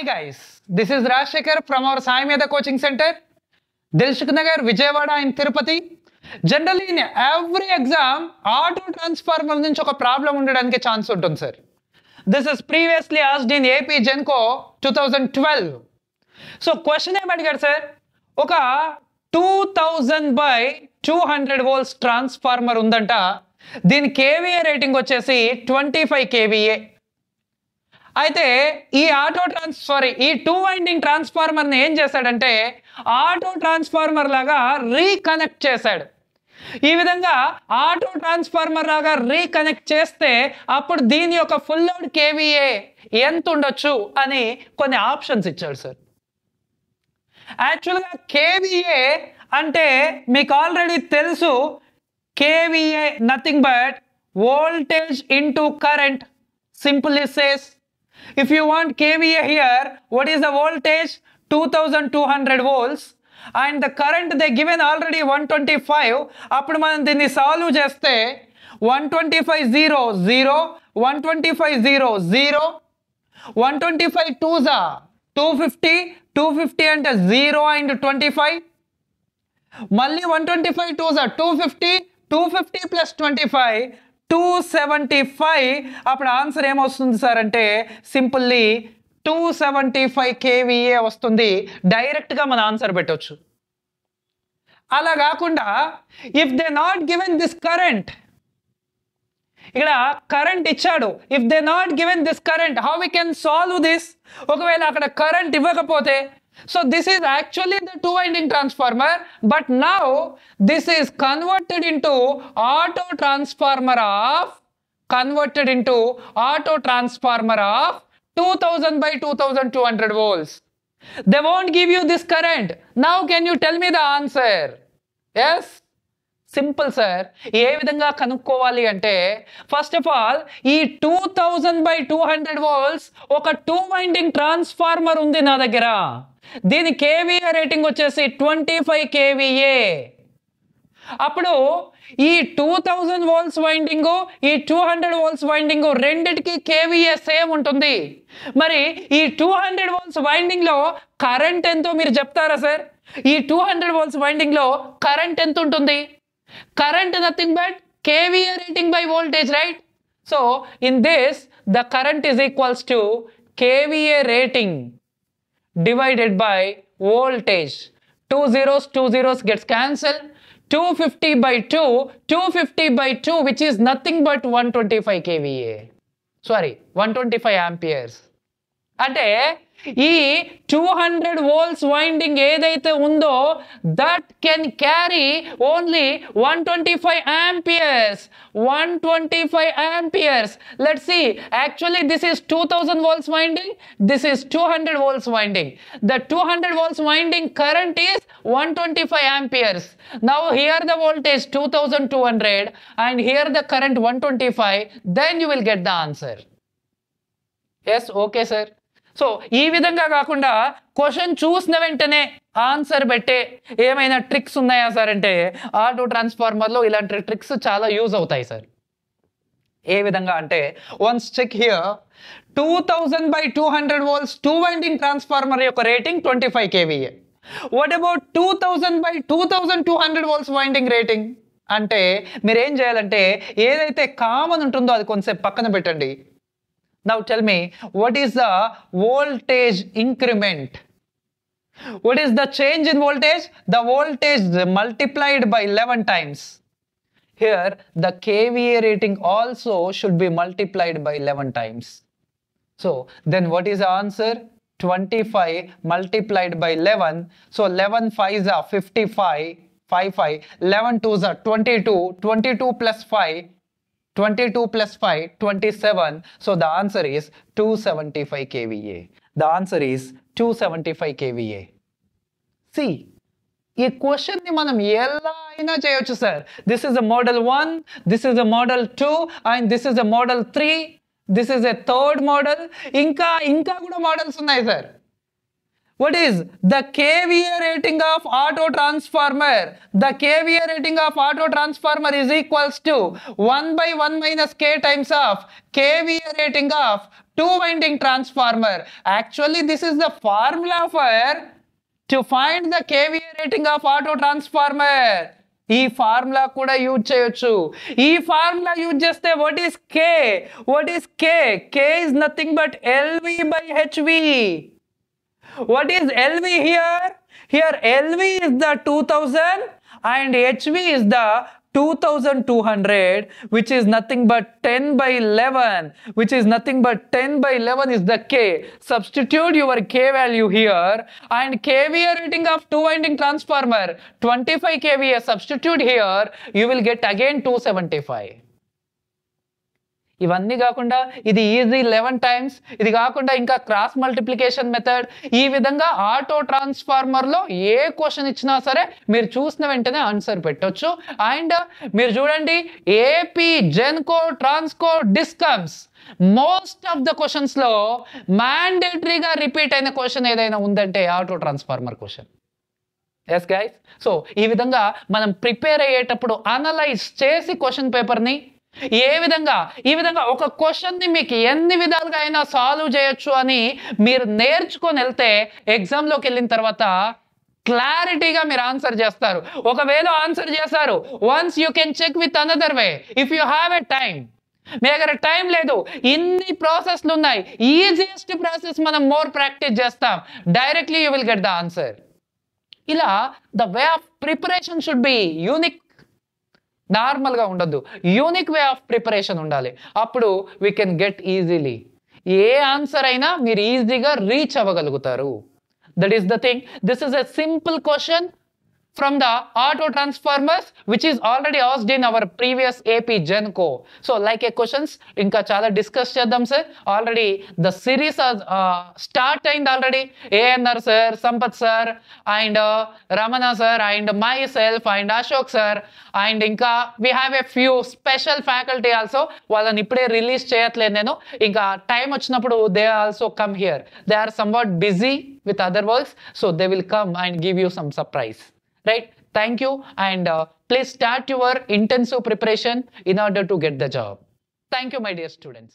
guys, this is Rajshekhar from our Sai Mehta Coaching Center, Dilshuk Nagar, Vijayawada and Tirupati. Generally in every exam, auto transformer nunchi oka problem undadaniki chance untundi sir. This is previously asked in AP Genco 2012. So question em adigaru sir, oka 2000 by 200 volts transformer undanta, దీని KVA rating వచ్చేసి 25 kVA. అయితే ఈ ఈ 2 winding transformer ని ఏం చేశాడంటే auto transformer లాగా reconnect చేశాడు. ఈ విధంగా ఆటో ట్రాన్స్ఫార్మర్ లాగా రీకనెక్ట్ చేస్తే అప్పుడు దీని యొక్క ఫుల్ లోడ్ KVA ఎంత ఉండొచ్చు అని కొన్ని ఆప్షన్స్ ఇచ్చాడు సార్. యాక్చువల్గా KVA అంటే మీకు ఆల్రెడీ తెలుసు, KVA nothing but voltage into current. Simply says, if you want KVA here, what is the voltage? 2200 volts and the current they given already 125. అప్పుడు మనం దీన్ని సాల్వ్ చేస్తే 125 0 0 125 0 0 125 2s 250 250 అంటే 0 and 25, మళ్ళీ 125 2s 250 250 plus 25 275. అప్పుడు ఆన్సర్ ఏమొస్తుంది sir అంటే simply 275 kVA వస్తుంది. డైరెక్ట్గా మన ఆన్సర్ పెట్టవచ్చు. అలా కాకుండా if they not given this current, ఇక్కడ కరెంట్ ఇచ్చాడు, if they not given this current how we can solve this? ఒకవేళ అక్కడ కరెంట్ ఇవ్వకపోతే, so this is actually the 2 winding transformer, but now this is converted into auto transformer of 2000 by 2200 volts. They won't give you this current. Now can you tell me the answer? Yes, simple sir. ఏ విధంగా కనుక్కోవాలి అంటే first of all ఈ 2000 by 200 volts ఒక 2 winding transformer ఉంది నా దగ్గర. దీని KVA రేటింగ్ వచ్చేసి 25 kVA. అప్పుడు ఈ 2000 volts వైండింగ్ ఈ 200 volts వైండింగ్ రెండిటికి KVA సేమ్ ఉంటుంది. మరి ఈ 200 volts వైండింగ్ లో కరెంట్ ఎంతో మీరు చెప్తారా సార్? ఈ 200 volts వైండింగ్ లో కరెంట్ ఎంత ఉంటుంది? Current nothing but KVA rating by voltage, right? So in this the current is equals to KVA rating divided by voltage. Two zeros gets cancelled. 250 by 2 which is nothing but 125 kVA. Sorry, 125 amperes. అంటే ఈ 200 volts winding ఏదైతే ఉందో that can carry only 125 amperes. 125 amperes. Let's see. Actually this is 2000 volts winding, this is 200 volts winding. The 200 volts winding current is 125 amperes. Now here the voltage 2200 and here the current 125. Then you will get the answer. Yes, okay sir. So ఈ విధంగా కాకుండా question చూసిన వెంటనే answer పెట్టే ఏమైనా tricks ఉన్నాయా sir అంటే auto ట్రాన్స్ఫార్మర్లో ఇలాంటి ట్రిక్స్ చాలా యూజ్ అవుతాయి సార్. ఏ విధంగా అంటే once check here 2000 by 200 volts 2 winding transformer యొక్క rating 25 kVA. What about 2000 by 2200 volts winding rating అంటే మీరు ఏం చేయాలంటే ఏదైతే కామన్ ఉంటుందో అది కొంచెం పక్కన పెట్టండి. Now tell me, what is the voltage increment? What is the change in voltage? The voltage multiplied by 11 times. Here, the KVA rating also should be multiplied by 11 times. So, then what is the answer? 25 multiplied by 11. So, 11 5s are 55, 11 2s are 22, 22 plus 5. 22 plus 5, 27. So the answer is 275 kVA. The answer is 275 kVA. See, ఈ question ని మనం ఎలా అయినా చేయొచ్చు sir. This is a model 1, this is a model 2 and this is a model 3, this is a third model. ఇంకా కూడా models ఉన్నాయి sir. What is the KVA rating of auto transformer? The KVA rating of auto transformer is equals to 1 by 1 minus K times of KVA rating of 2-winding transformer. Actually, this is the formula for to find the KVA rating of auto transformer. ఈ formula కూడా use చేయొచ్చు. ఈ formula use చేస్తే what is K? What is K? K is nothing but LV by HV. What is LV here? Here LV is the 2000 and HV is the 2200, which is nothing but 10 by 11, which is nothing but 10 by 11 is the K. Substitute your K value here and KVA rating of 2-winding transformer 25 KVA. Substitute here, you will get again 275. ఇవన్నీ కాకుండా ఇది easy 11 times, ఇది కాకుండా ఇంకా cross multiplication method. ఈ విధంగా auto ట్రాన్స్ఫార్మర్లో ఏ question ఇచ్చినా సరే మీరు చూసిన వెంటనే ఆన్సర్ పెట్టొచ్చు. అండ్ మీరు చూడండి, AP Genco Transco discoms most of the క్వశ్చన్స్లో మ్యాండేటరీగా రిపీట్ అయిన క్వశ్చన్ ఏదైనా ఉందంటే auto transformer question. Yes guys, so ఈ విధంగా మనం ప్రిపేర్ అయ్యేటప్పుడు అనలైజ్ చేసి క్వశ్చన్ పేపర్ని ఈ విధంగా ఒక క్వశ్చన్ని మీకు ఎన్ని విధాలుగా అయినా సాల్వ్ చేయొచ్చు అని మీరు నేర్చుకొని వెళ్తే ఎగ్జామ్లోకి వెళ్ళిన తర్వాత క్లారిటీగా మీరు ఆన్సర్ చేస్తారు. ఒకవేళ ఆన్సర్ చేశారు, once you can check with another way if you have a time. మీ దగ్గర టైం లేదు, ఇన్ని ప్రాసెస్లు ఉన్నాయి, ఈజియెస్ట్ ప్రాసెస్ మనం మోర్ ప్రాక్టీస్ చేస్తాం, directly you will get the answer. ఇలా the way of preparation should be unique. నార్మల్గా ఉండొద్దు, యూనిక్ వే ఆఫ్ ప్రిపరేషన్ ఉండాలి. అప్పుడు వీ కెన్ గెట్ ఈజీలీ. ఏ ఆన్సర్ అయినా మీరు ఈజీగా రీచ్ అవ్వగలుగుతారు. That is the thing. This is a simple question from the auto transformers which is already asked in our previous AP Genco. So like a questions inka chala discuss cheddam sir. Already the series has start aయింది already. ANR sir, Sampath sir and Ramana sir and myself and Ashok sir and inka we have a few special faculty also. వాళ్ళని ఇప్పుడే release చేయట్లేదు నేను, ఇంకా time వచ్చినప్పుడు they also come here. They are somewhat busy with other works, so they will come and give you some surprise. Right? Thank you, and please start your intensive preparation in order to get the job. Thank you, my dear students.